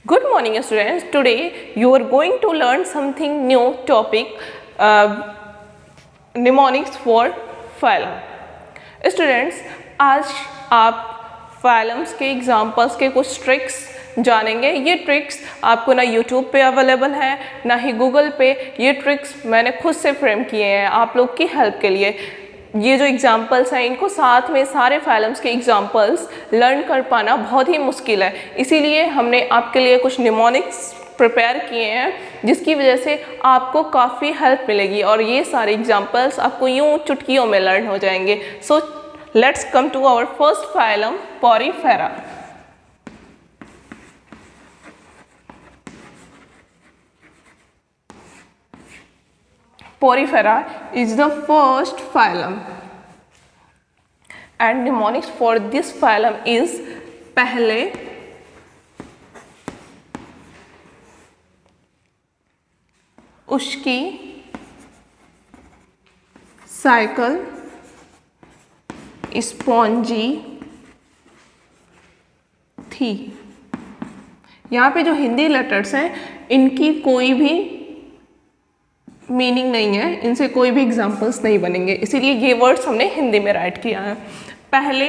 Good morning students. Today you are going to learn something new topic, mnemonics for phylum. Students, आज आप phylums के examples के कुछ tricks जानेंगे। ये ट्रिक्स आपको ना YouTube पे अवेलेबल है ना ही Google पे। ये ट्रिक्स मैंने खुद से फ्रेम किए हैं आप लोग की हेल्प के लिए। ये जो एग्जाम्पल्स हैं इनको साथ में सारे फाइलम्स के एग्जाम्पल्स लर्न कर पाना बहुत ही मुश्किल है, इसीलिए हमने आपके लिए कुछ निमोनिक्स प्रिपेयर किए हैं जिसकी वजह से आपको काफ़ी हेल्प मिलेगी और ये सारे एग्जाम्पल्स आपको यूं चुटकियों में लर्न हो जाएंगे। So let's come to our first phylum Porifera. Porifera is the first phylum and mnemonics for this phylum is पहले, उसकी, साइकिल, स्पॉन्जी थी। यहाँ पे जो हिंदी लेटर्स हैं इनकी कोई भी मीनिंग नहीं है, इनसे कोई भी एग्जाम्पल्स नहीं बनेंगे, इसीलिए ये वर्ड्स हमने हिंदी में राइट किया है। पहले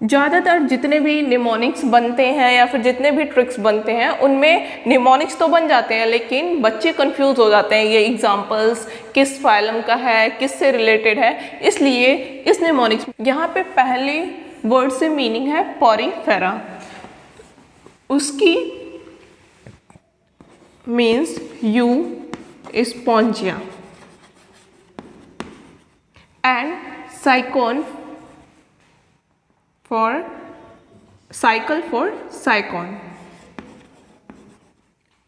ज़्यादातर जितने भी निमोनिक्स बनते हैं या फिर जितने भी ट्रिक्स बनते हैं उनमें निमोनिक्स तो बन जाते हैं लेकिन बच्चे कंफ्यूज हो जाते हैं ये एग्जाम्पल्स किस फाइलम का है, किस से रिलेटेड है। इसलिए इस निमोनिक्स यहाँ पे पहले वर्ड से मीनिंग है पोरीफेरा, उसकी means you Spongia and cycle for cycon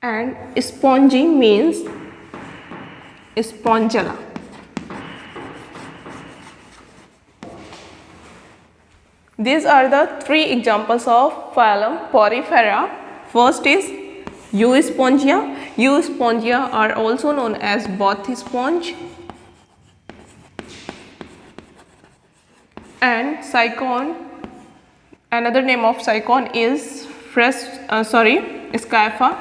and spongy means spongella. These are the three examples of phylum Porifera. First is Euspongia. Euspongia are also known as both sponge and cycon. Another name of cycon is Scapha,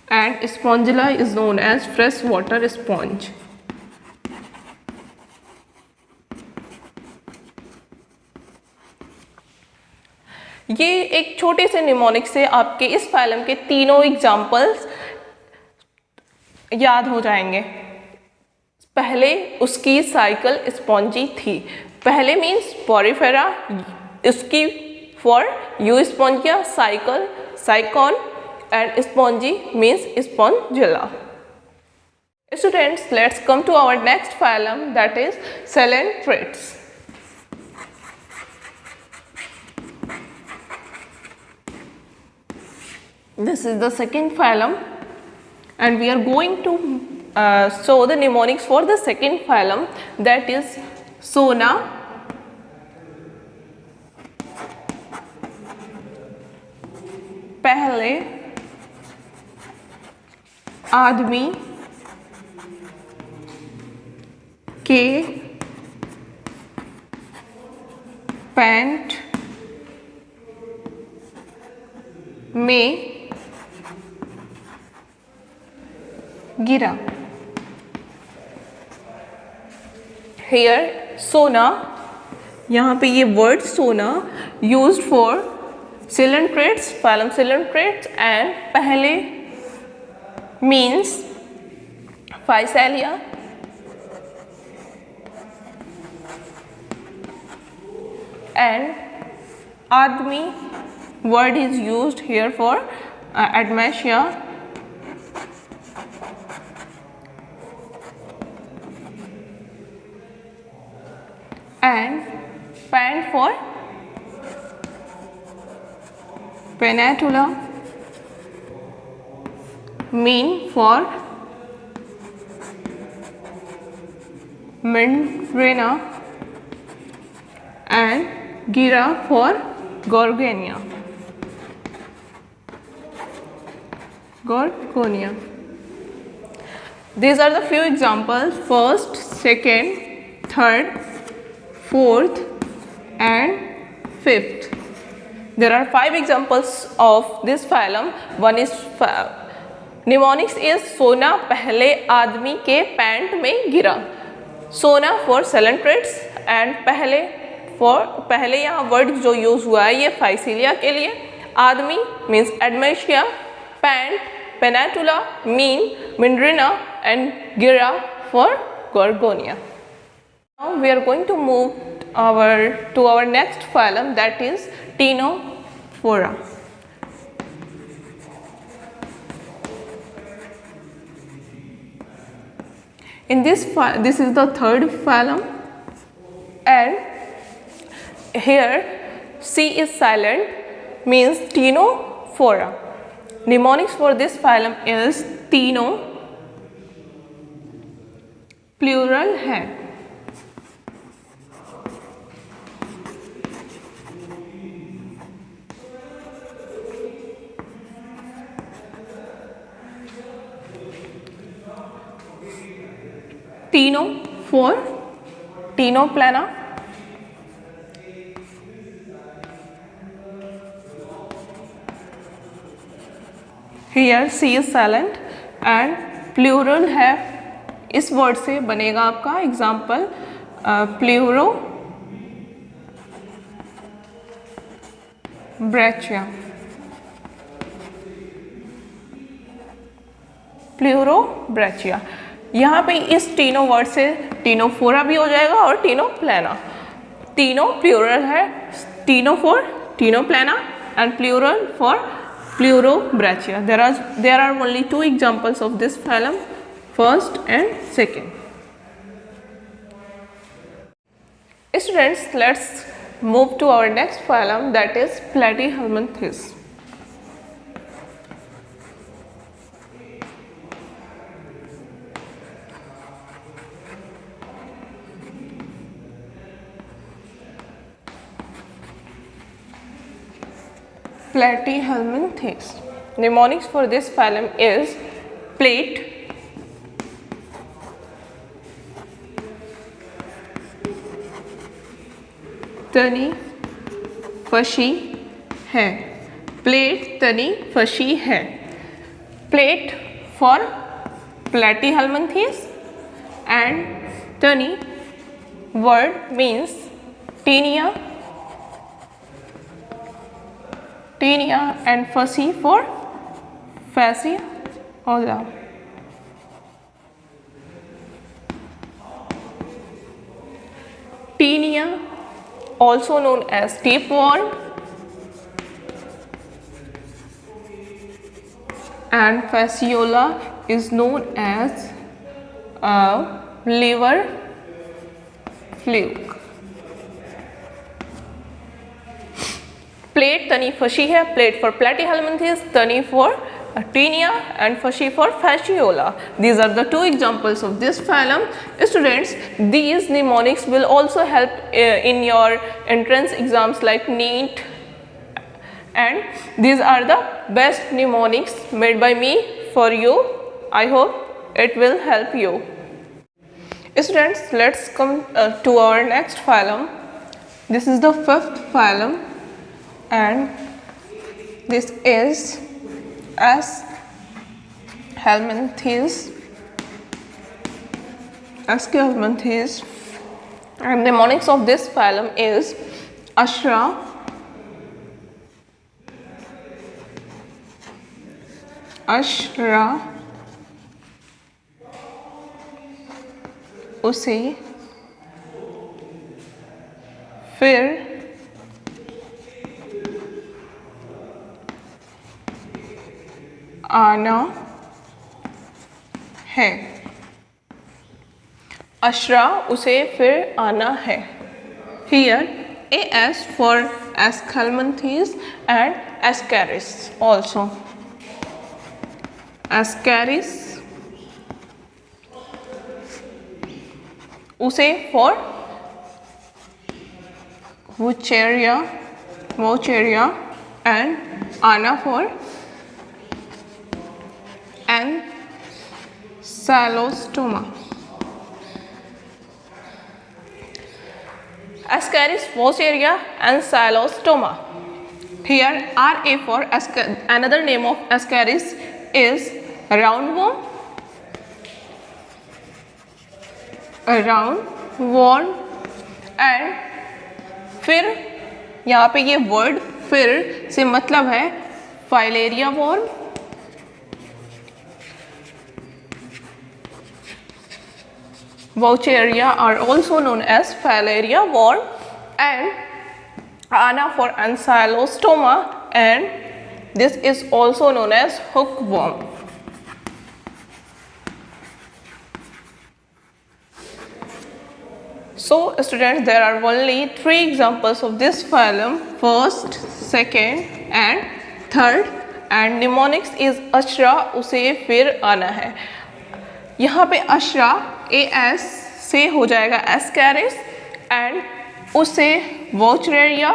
and spongilla is known as freshwater sponge. ये एक छोटे से mnemonic से आपके इस phylum के तीनों examples याद हो जाएंगे। पहले उसकी साइकिल स्पॉन्जी थी, पहले मीन्स पोरीफेरा, उसकी for Euspongia, cycle Sycon and spongy means Spongilla. Students, let's come to our next phylum that is coelenterates. This is the second phylum and we are going to show the mnemonics for the second phylum, that is Sona, पहले, आदमी के, pant में गिरा। Here सोना, यहाँ पे ये word सोना used for coelentrates, phylum coelentrates and पहले means Physalia and आदमी word is used here for Admasia and pant for Pennatula, mean for Membrana and gira for Gorgonia. These are the few examples, first, second, third, fourth and fifth. There are 5 examples of this phylum. One is mnemonics is सोना पहले आदमी के pant में गिरा. सोना for silent traits and पहले यहाँ word जो यूज हुआ है ये फाइसिलिया के लिए. आदमी means Adamsia, pant Pennatula, mean Meandrina and गिरा for gorgonia. Now we are going to move to our next phylum, that is Ctenophora. In this is the third phylum, and here C is silent, means Ctenophora. Mnemonics for this phylum is Cteno, plural है. तीनों for Ctenoplana. Here C is silent and plural है. इस word से बनेगा आपका example Pleurobrachia. Pleurobrachia. यहाँ पे इस टीनो वर्ड से टीनोफोरा भी हो जाएगा और टीनोप्लाना. तीनों प्लूरल है. Cteno for Ctenoplana and plural for Pleurobrachia. There are only 2 examples of this phylum, first and second. Students, let's move to our next phylum, that is Platyhelminthes. Platyhelminthes. Mnemonics for this phylum is plate, तनी फशी है. Plate तनी फशी है. Plate for Platyhelminthes and tani word means tinea and fussy for fasciola. Tinea also known as tapeworm and fasciola is known as liver fluke. Plate तनी फशी है. Plate for Platyhelminthes, तनी for tinea and fussy for fasciola. These are the 2 examples of this phylum. Students, these mnemonics will also help in your entrance exams like NEET, and these are the best mnemonics made by me for you. I hope it will help you. Students, let's come to our next phylum. This is the 5th phylum and this is Aschelminthes. And the mnemonics of this phylum is Ashra, उसे, फिर, आना है. अशरा उसे फिर आना है. Here AS for Aschelminthes and Ascaris also. Ascaris उसे for Vaucheria and Ana for Ancylostoma. Ascaris, Vaucheria and Ancylostoma. Here RA for another name of ascaris is roundworm, and फिर यहाँ पे ये वर्ड फिर से मतलब है filaria worm, Vaucheria are also known as filaria worm, and Ana for ankylostoma, and this is also known as hookworm. So students, there are only 3 examples of this phylum, first, second and third, and mnemonics is ashra, उसे फिर आना है। यहाँ पे Ashara AS से हो जाएगा Ascaris, and उससे वोचरेरिया,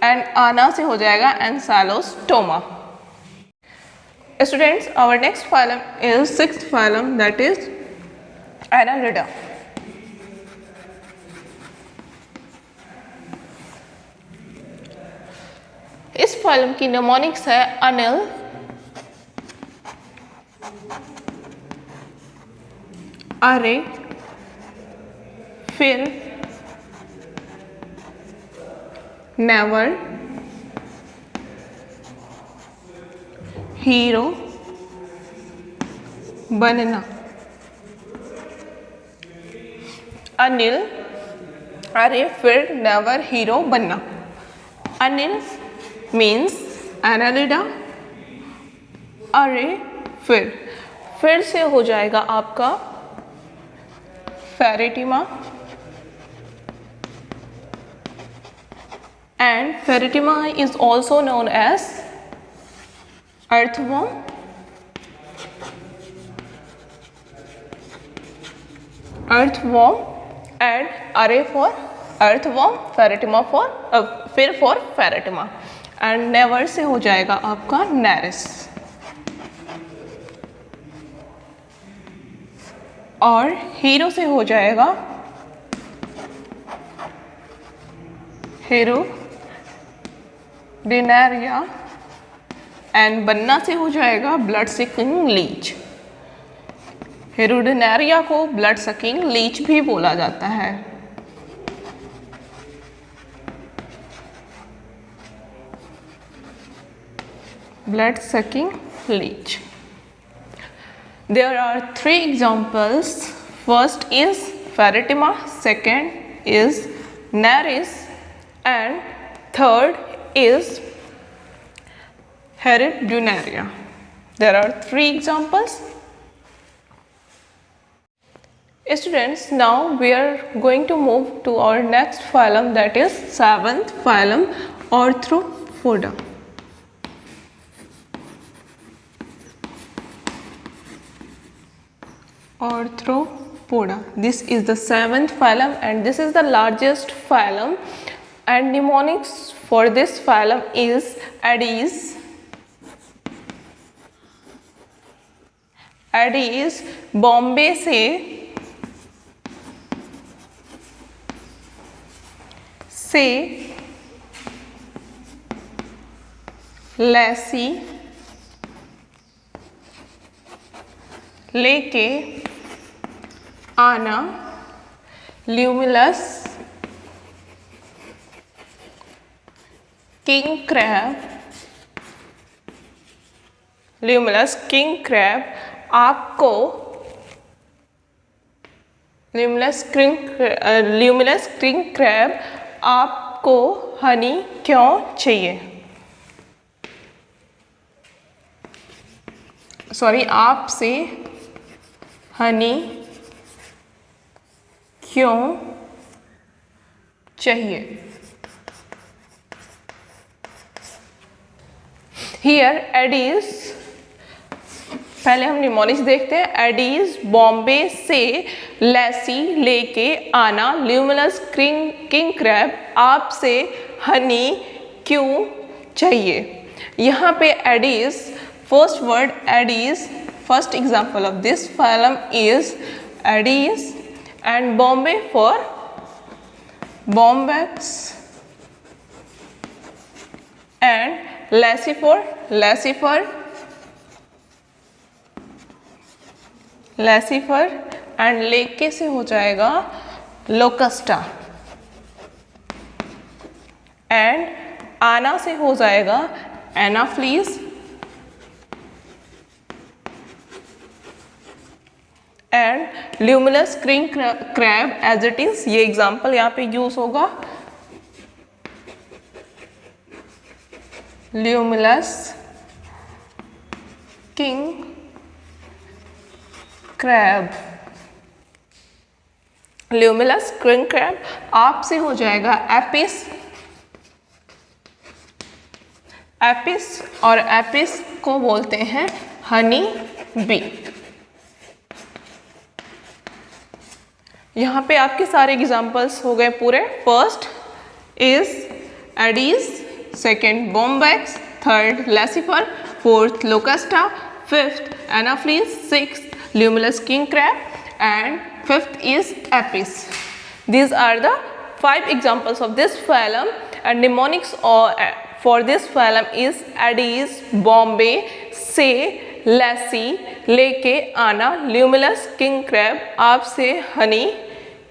एंड आना से हो जाएगा Ancylostoma. Students, our next phylum is 6th phylum, that is Annelida. इस फाइलम की निमोनिक्स है अनिल, अरे, फिर नेवर, हीरो, बनना। अनिल, अरे, फिर नेवर, हीरो, बनना। अनिल मीन्स एनालिडा, अरे, फिर से हो जाएगा आपका Pheretima, and Ferretima is also known as earthworm, and array for earthworm, Ferretima for फिर for Ferretima, and never से हो जाएगा आपका Nereis, और हीरो से हो जाएगा हीरो डिनेरिया, एंड बनना से हो जाएगा ब्लड सकिंग लीच। हेरोडिनेरिया को ब्लड सकिंग लीच भी बोला जाता है। Blood sucking Leach. There are 3 examples. First is Ferretima, second is Nereis, and third is Hereditaria. There are 3 examples. Students, now we are going to move to our next phylum, that is 7th phylum, Arthropoda. Arthropoda. This is the 7th phylum, and this is the largest phylum, and mnemonics for this phylum is Aedes. Aedes, Bombay से लैसी लेके आना, ल्यूमिलस king crab आपको ल्यूमिलस king crab आपको हनी क्यों चाहिए, sorry, आपसे हनी क्यों चाहिए। हियर एडीज, पहले हम निमोनिक्स देखते हैं। एडीज बॉम्बे से लैसी लेके आना, ल्यूमिनस किंग क्रैब आपसे हनी क्यों चाहिए। यहाँ पे Aedes, first word Aedes, first example of this phylum is Aedes, and Bombay for Bombyx, and Laccifer and लेके से हो जाएगा लोकस्टा एंड आना से हो जाएगा Anopheles and luminous kring crab as it is, ये एग्जाम्पल यहाँ पे यूज होगा। Luminous king crab, luminous kring crab. आप से हो जाएगा एपिस, और एपिस को बोलते हैं हनी बी। यहाँ पे आपके सारे एग्जाम्पल्स हो गए पूरे। First is Aedes, second Bombyx, third Laccifer, fourth Locusta, fifth Anopheles, sixth luminous king crab and fifth is apis. These are the 5 examples of this phylum, and mnemonics for this phylum is Aedes, Bombay, say, lassie, लेके आना, luminous king crab, आप से हनी,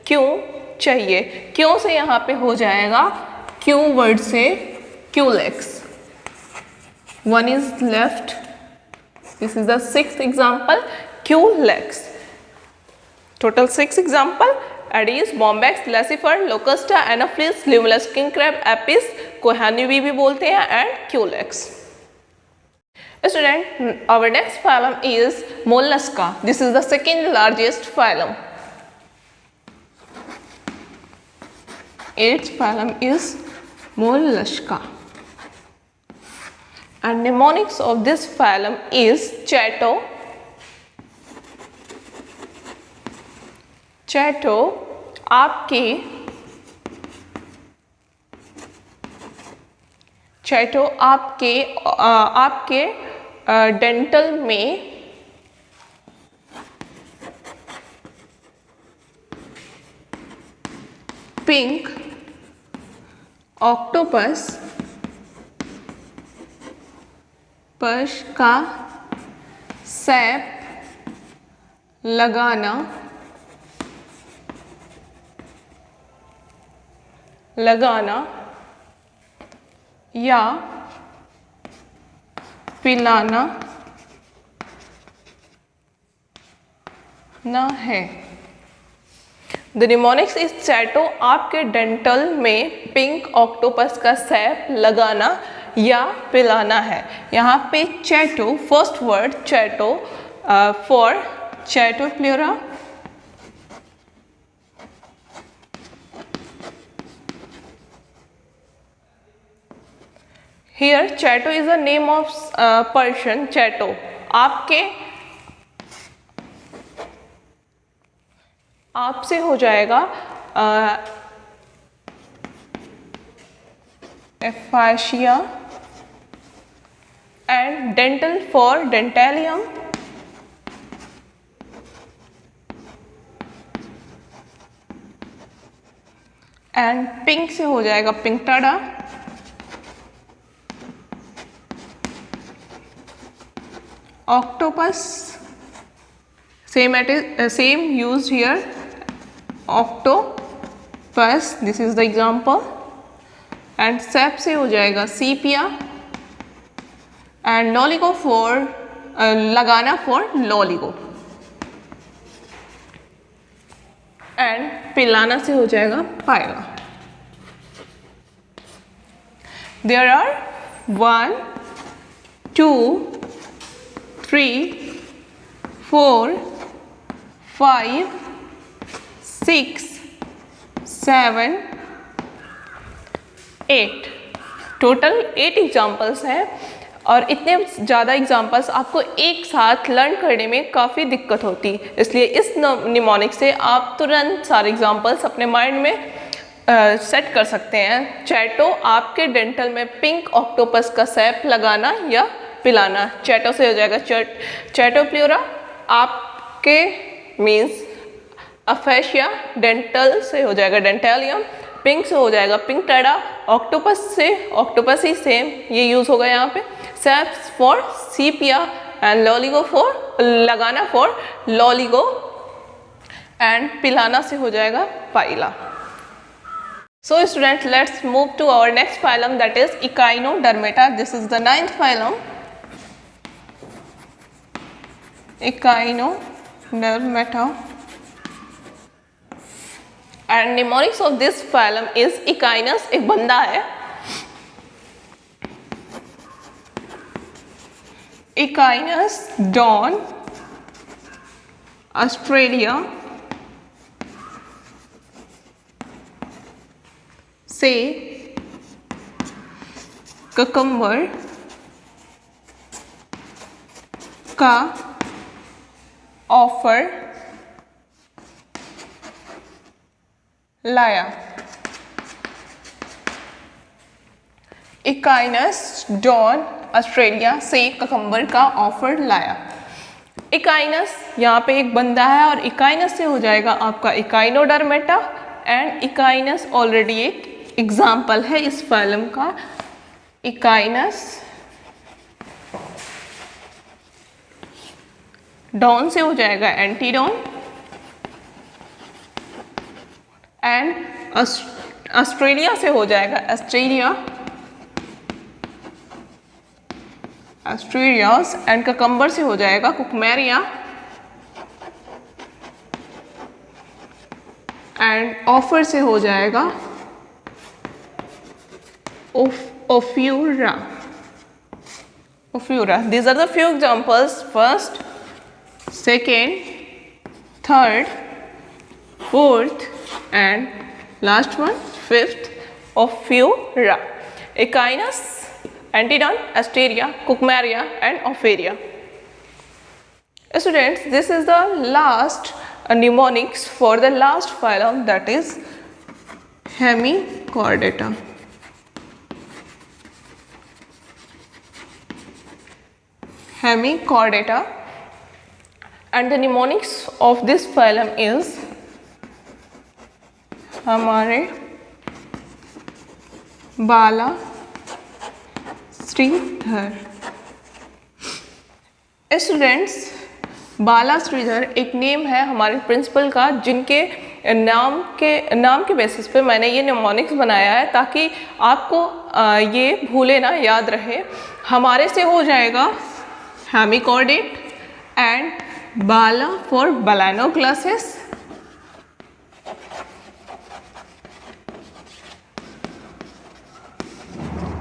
क्यों चाहिए, क्यों से यहाँ पे हो जाएगा क्यों वर्ड से Culex. One is left. This is the 6th example, Culex. Total 6 example: Aedes, Bombyx, Lessifer, Locusta, Anopheles, Limulus king crab, Apis, को honeybee भी बोलते हैं, and Culex. Student, our next phylum is Mollusca. This is the second largest phylum. Its phylum is Mollusca. And mnemonics of this phylum is Chato. चैटो आपके dental में pink octopus पश का SAP लगाना या पिलाना ना है। द निमोनिक्स इज चैटो, आपके dental में पिंक ऑक्टोपस का सैप लगाना या पिलाना है। यहाँ पे Chaeto, first word Chaeto for Chaetopleura, Here Chato is a name of Persian Chato. आप से हो जाएगा एफाशिया and dental for Dentalium and pink से हो जाएगा Pinctada octopus same used here octopus, this is the example, and sap से हो जाएगा sepia and loligo for लगाना for loligo and पिलाना से हो जाएगा पाएगा। There are 1 2 3 4 5 6 7 8 टोटल 8 एग्जाम्पल्स हैं और इतने ज़्यादा एग्जाम्पल्स आपको एक साथ लर्न करने में काफ़ी दिक्कत होती, इसलिए इस निमोनिक से आप तुरंत सारे एग्जाम्पल्स अपने माइंड में सेट कर सकते हैं। चैटो आपके डेंटल में पिंक ऑक्टोपस का सैप लगाना या पिलाना, चैटो से हो जाएगा चैटोप्लूरा, आपके मीन्स अफेशिया, डेंटल से हो जाएगा डेंटेलियम, पिंक से हो जाएगा पिंकटेडा, ऑक्टोपस से ऑक्टोपसी सेम ये यूज़ होगा यहाँ पे, ceps for sepia and Loligo for लगाना फॉर लॉलीगो एंड पिलाना से हो जाएगा पाइला। So students, let's move to our next phylum, that is Echinodermata. This is the 9th phylum, Echinodermata, and mnemonics of this phylum is Echinus, एक बंदा है, Echinus don, Australia, से cucumber का offer लाया। इकाइनस डॉन ऑस्ट्रेलिया से cucumber का offer लाया। Echinus यहाँ पे एक बंदा है और इकाइनस से हो जाएगा आपका इकाइनोडर्मेटा, एंड इकाइनस ऑलरेडी एक एग्जाम्पल है इस फाइलम का। इकाइनस डॉन से हो जाएगा एंटीडॉन, एंड ऑस्ट्रेलिया से हो जाएगा एस्ट्रेलिया, एस्ट्रेलियास, एंड ककम्बर से हो जाएगा कुकमेरिया, एंड ऑफर से हो जाएगा Ophiura. Ophiura. These are the few examples. First, second, third, fourth, and last one, fifth, Ophiura. Echinus, Antedon, Asteria, Cucmaria, and Ophiria. Students, this is the last mnemonics for the last phylum, that is Hemichordata. Hemichordata, and the mnemonics of this phylum is हमारे बाला Shridhar. Students, बाला श्रीधर एक name है हमारे principal का, जिनके नाम के basis पे मैंने ये निमोनिक्स बनाया है ताकि आपको ये भूले ना, याद रहे। हमारे से हो जाएगा हेमिकॉर्डेट एंड बाला फॉर बालानोग्लासेस,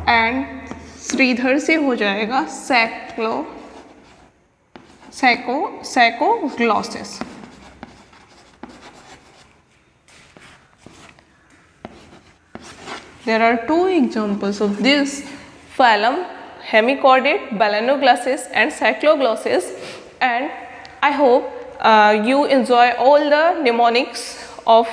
एंड श्रीधर से हो जाएगा सैकोग्लॉसिस। There are two examples of this phylum, Hemichordate, Balanoglasses, and Cycloglosses, and I hope you enjoy all the mnemonics of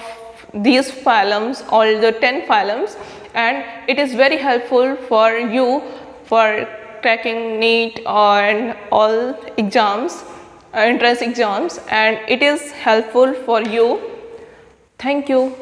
these phylums, all the 10 phylums, and it is very helpful for you for cracking NEET and all exams, entrance exams, and it is helpful for you. Thank you.